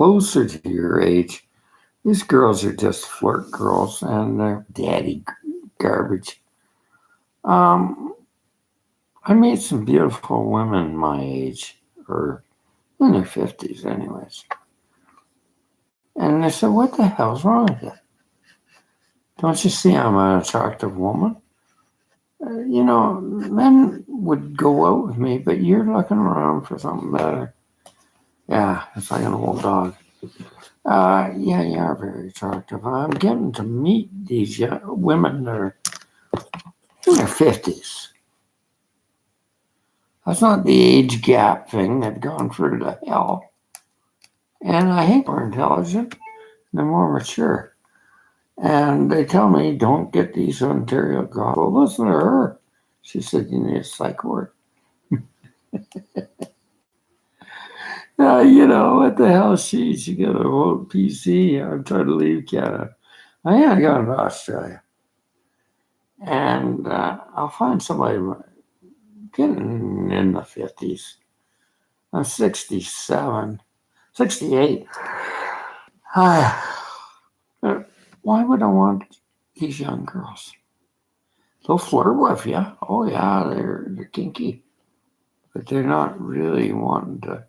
closer to your age, these girls are just flirt girls and they're daddy garbage. Um, I meet some beautiful women my age, or in their 50s, anyways. And they said, "What the hell's wrong with you? Don't you see I'm an attractive woman? Men would go out with me, but you're looking around for something better." Yeah, it's like an old dog. Yeah, you are very attractive. I'm getting to meet these women that are in their 50s. That's not the age gap thing. They've gone further to hell. And I think they're intelligent. They're more mature. And they tell me, don't get these Ontario girls. Well, listen to her. She said, you need a psych ward. What the hell? She got a whole PC. I'm trying to leave Canada. I gotta go to Australia. And I'll find somebody getting in the 50s. I'm 67, 68. Why would I want these young girls? They'll flirt with you. Oh, yeah, they're kinky. But they're not really wanting to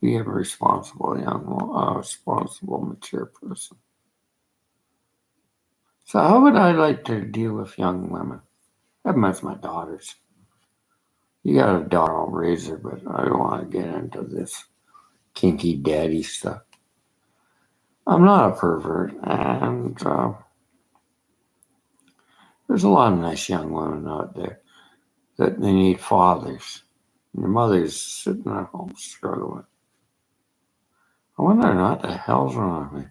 be a responsible, responsible, mature person. So how would I like to deal with young women? I've met my daughters. You got a daughter, I'll raise her, but I don't want to get into this kinky daddy stuff. I'm not a pervert, and there's a lot of nice young women out there that they need fathers. And their mother's sitting at home struggling. I wonder what the hell's wrong with me.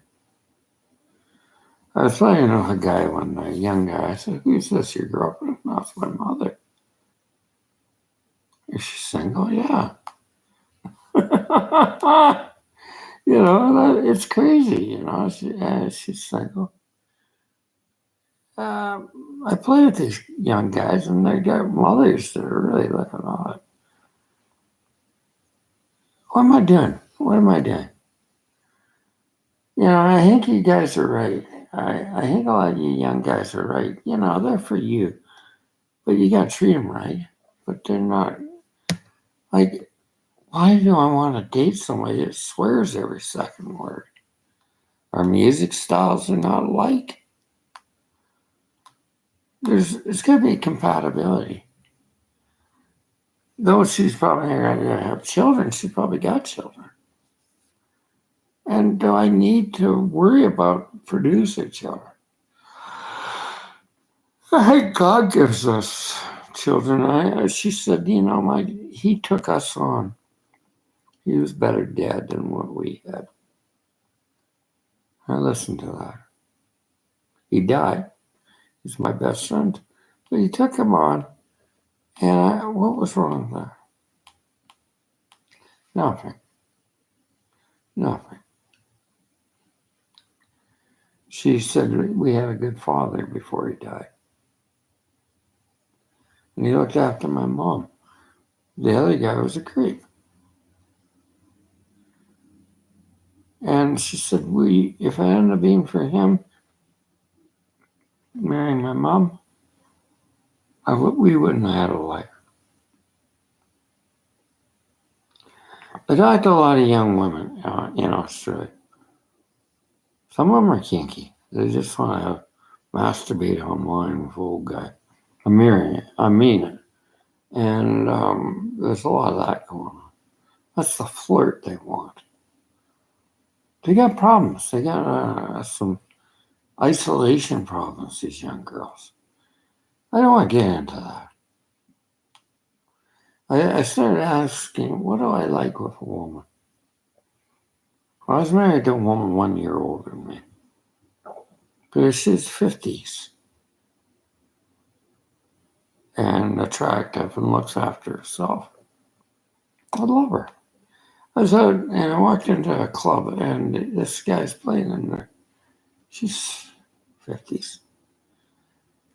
I was playing with a guy one night, a young guy. I said, "Who's this, your girlfriend?" "No, it's my mother." "Is she single?" "Yeah." It's crazy, she's single. I play with these young guys, and they got mothers that are really looking odd. What am I doing? I think you guys are right. I think a lot of you young guys are right. They're for you, but you got to treat them right. But they're not. Like, why do I want to date somebody that swears every second word? Our music styles are not alike. There's got to be compatibility. Though she's probably going to have children, she's probably got children. And do I need to worry about producing children? I think God gives us children. She said, he took us on. He was better dad than what we had. I listened to that. He died. He's my best friend. But he took him on. And what was wrong there? Nothing. She said we had a good father before he died. And he looked after my mom. The other guy was a creep. And she said, if it hadn't have been for him marrying my mom, we wouldn't have had a life. I talked to a lot of young women in Australia. Some of them are kinky. They just want to masturbate online with old guy. I mean it. And there's a lot of that going on. That's the flirt they want. They got problems. They got some isolation problems, these young girls. I don't want to get into that. I started asking, what do I like with a woman? I was married to a woman 1 year older than me. But she's 50s. And attractive and looks after herself. I love her. I was out and I walked into a club and this guy's playing in there. She's 50s.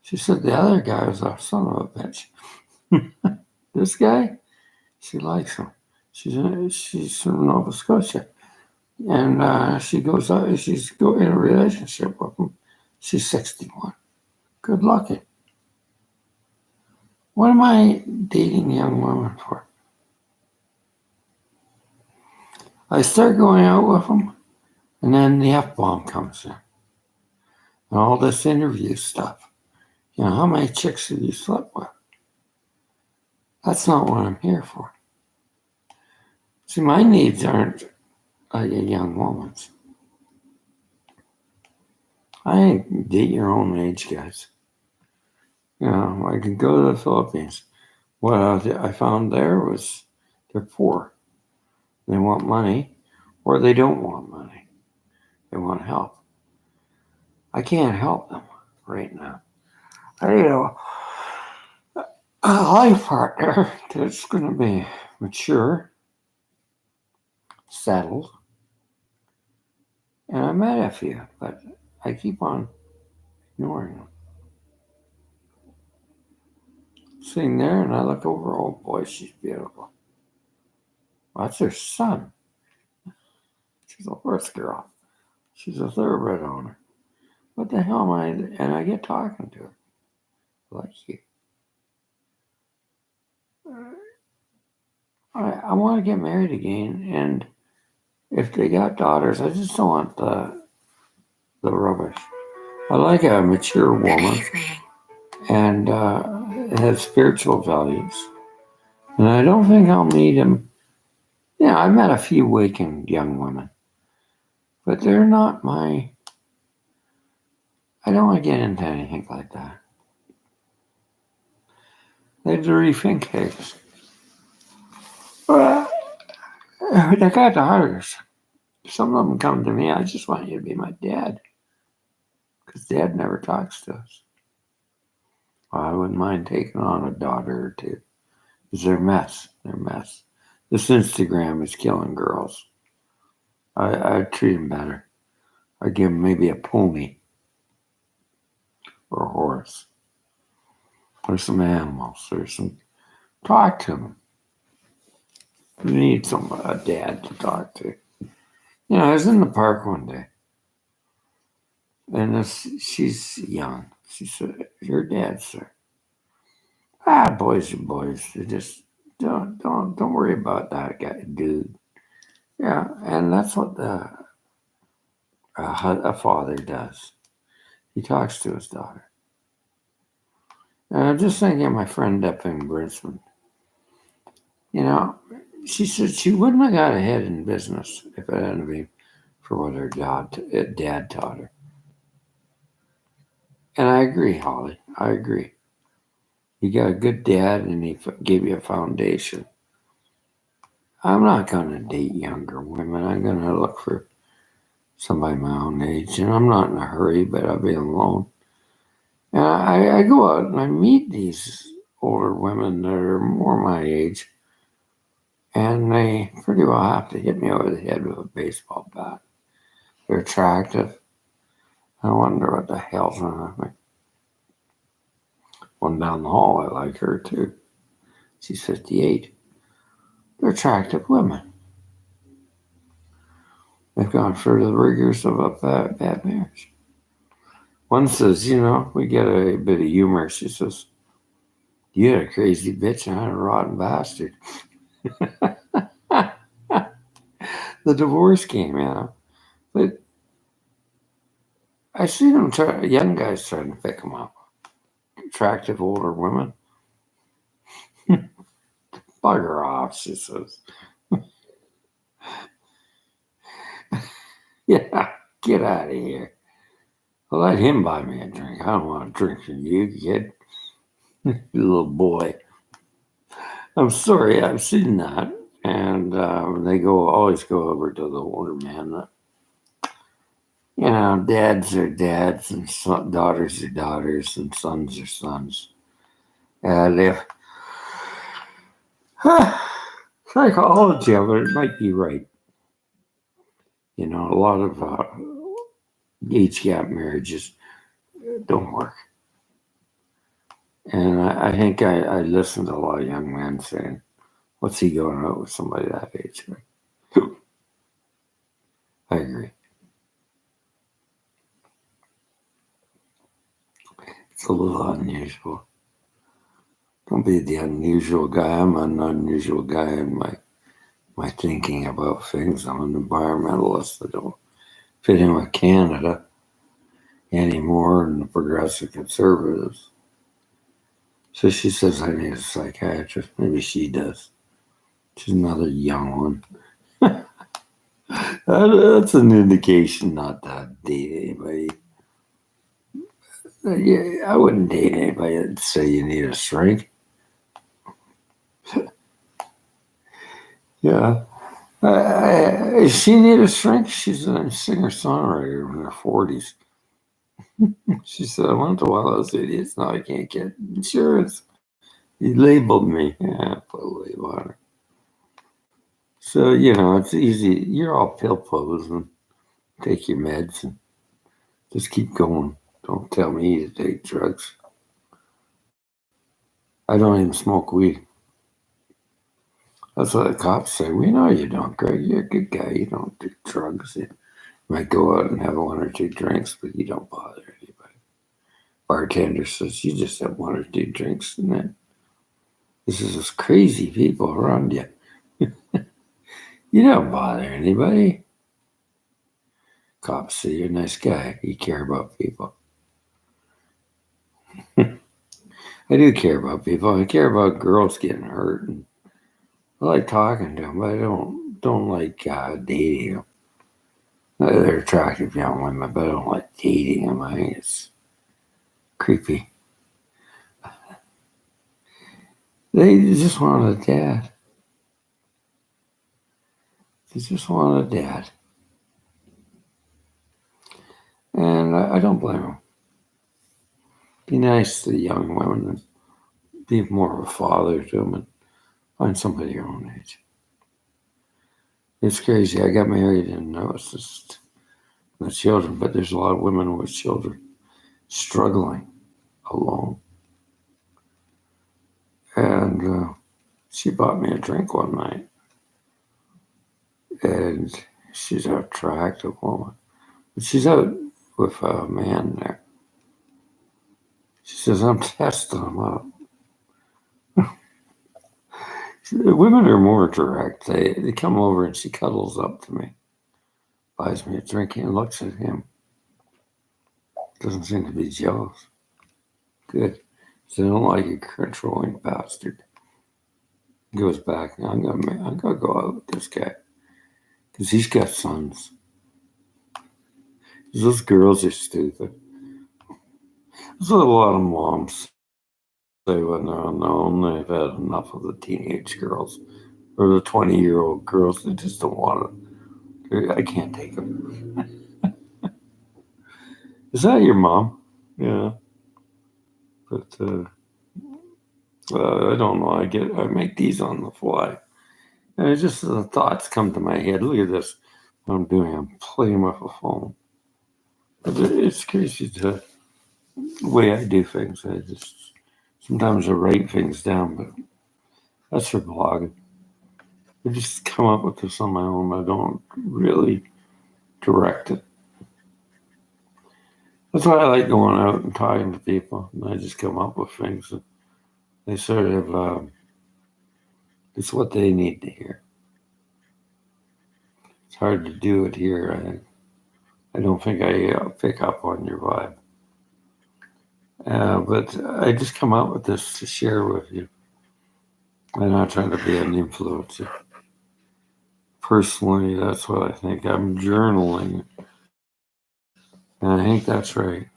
She said the other guy was a son of a bitch. This guy, she likes him. She's from Nova Scotia. And she's in a relationship with him. She's 61. Good luck. What am I dating young women for? I start going out with them, and then the F-bomb comes in. And all this interview stuff. How many chicks have you slept with? That's not what I'm here for. See, my needs aren't like a young woman's. I ain't date your own age, guys. I can go to the Philippines. What I found there was they're poor. They want money, or they don't want money. They want help. I can't help them right now. I need a life partner that's going to be mature, settled. And I met a few, but I keep on ignoring them. Sitting there, and I look over, oh boy, she's beautiful. Well, that's her son. She's a horse girl. She's a thoroughbred owner. What the hell am I? And I get talking to her. Like you. I want to get married again, and if they got daughters, I just don't want the rubbish. I like a mature woman and has spiritual values. And I don't think I'll meet him. I met a few waking young women, but they're not my. I don't want to get into anything like that. They have to rethink things. They got daughters. Some of them come to me, I just want you to be my dad. Because dad never talks to us. Well, I wouldn't mind taking on a daughter or two. Because they're a mess. They're a mess. This Instagram is killing girls. I treat them better. I give them maybe a pony or a horse. Or some animals. Or some. Talk to them. You need a dad to talk to. I was in the park one day. And she's young. She said, "Your dad, sir." Boys are boys. They just don't worry about that guy, dude. Yeah, and that's what a father does. He talks to his daughter. And I'm just thinking of my friend up in Brisbane. She said she wouldn't have got ahead in business if it hadn't been for what her dad taught her. And I agree, Holly. I agree. You got a good dad, and he gave you a foundation. I'm not going to date younger women. I'm going to look for somebody my own age, and I'm not in a hurry, but I'll be alone. And I go out and I meet these older women that are more my age, and they pretty well have to hit me over the head with a baseball bat. They're attractive. I wonder what the hell's wrong with me. One down the hall, I like her too. She's 58. They're attractive women. They've gone through the rigors of a bad marriage. One says, we get a bit of humor. She says, "You had a crazy bitch and I had a rotten bastard." The divorce came out. But I see them young guys trying to pick them up. Attractive older women. Bugger off, she says. Yeah, get out of here. I'll let him buy me a drink. I don't want a drink from you, kid. You little boy. I'm sorry, I've seen that. And they always go over to the older man. Dads are dads, and daughters are daughters, and sons are sons. And if psychology of it might be right. A lot of age gap marriages don't work. And I think I listened to a lot of young men saying, "What's he going out with somebody that age?" agree. It's a little unusual. Don't be the unusual guy. I'm an unusual guy in my thinking about things. I'm an environmentalist. I don't fit in with Canada anymore and the progressive conservatives. So she says I need a psychiatrist. Maybe she does. She's another young one. That's an indication not to date anybody. Yeah, I wouldn't date anybody that'd say you need a shrink. Yeah. She need a shrink. She's a singer-songwriter in her 40s. She said, I went to one of those idiots. Now I can't get insurance. He labeled me. Yeah, put a label on her. So, it's easy. You're all pill posts and take your meds and just keep going. Don't tell me to take drugs. I don't even smoke weed. That's what the cops say. We know you don't, Greg. You're a good guy. You don't do drugs. You might go out and have one or two drinks, but you don't bother anybody. Bartender says you just have one or two drinks, and then this is just crazy people around you. You don't bother anybody. Cops say you're a nice guy. You care about people. I do care about people. I care about girls getting hurt. And I like talking to them, but I don't like dating them. They're attractive young women, but I don't like dating them. I think it's creepy. They just want a dad. They just want a dad. And I don't blame them. Be nice to the young women and be more of a father to them and find somebody your own age. It's crazy. I got married and I was just the children, but there's a lot of women with children struggling alone. And she bought me a drink one night. And she's an attractive woman. But she's out with a man there. She says, I'm testing him out. Women are more direct. They come over and she cuddles up to me, buys me a drink, and looks at him. Doesn't seem to be jealous. Good. So I don't like a controlling bastard. Goes back. I'm gonna go out with this guy because he's got sons. Those girls are stupid. There's a lot of moms say when they're on their own, they've had enough of the teenage girls or the 20-year-old girls that just don't want it. I can't take them. Is that your mom? Yeah. But I don't know. I make these on the fly. And it's just the thoughts come to my head. Look at this. What I'm doing. I'm playing with a phone. But it's crazy the way I do things. Sometimes I write things down, but that's for blogging. I just come up with this on my own. I don't really direct it. That's why I like going out and talking to people. And I just come up with things that they sort of, it's what they need to hear. It's hard to do it here. I don't think I pick up on your vibe. But I just come out with this to share with you. I'm not trying to be an influencer. Personally, that's what I think. I'm journaling. And I think that's right.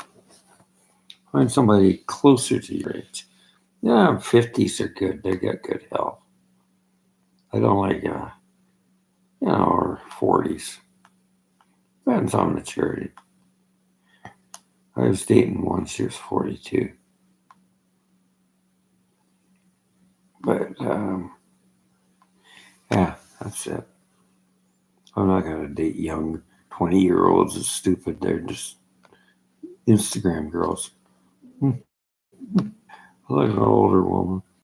Find somebody closer to your age. Yeah, 50s are good. They got good health. I don't like, or 40s. Depends on maturity. I was dating one, she was 42. But, yeah, that's it. I'm not going to date young 20-year-olds. It's stupid. They're just Instagram girls. I like an older woman.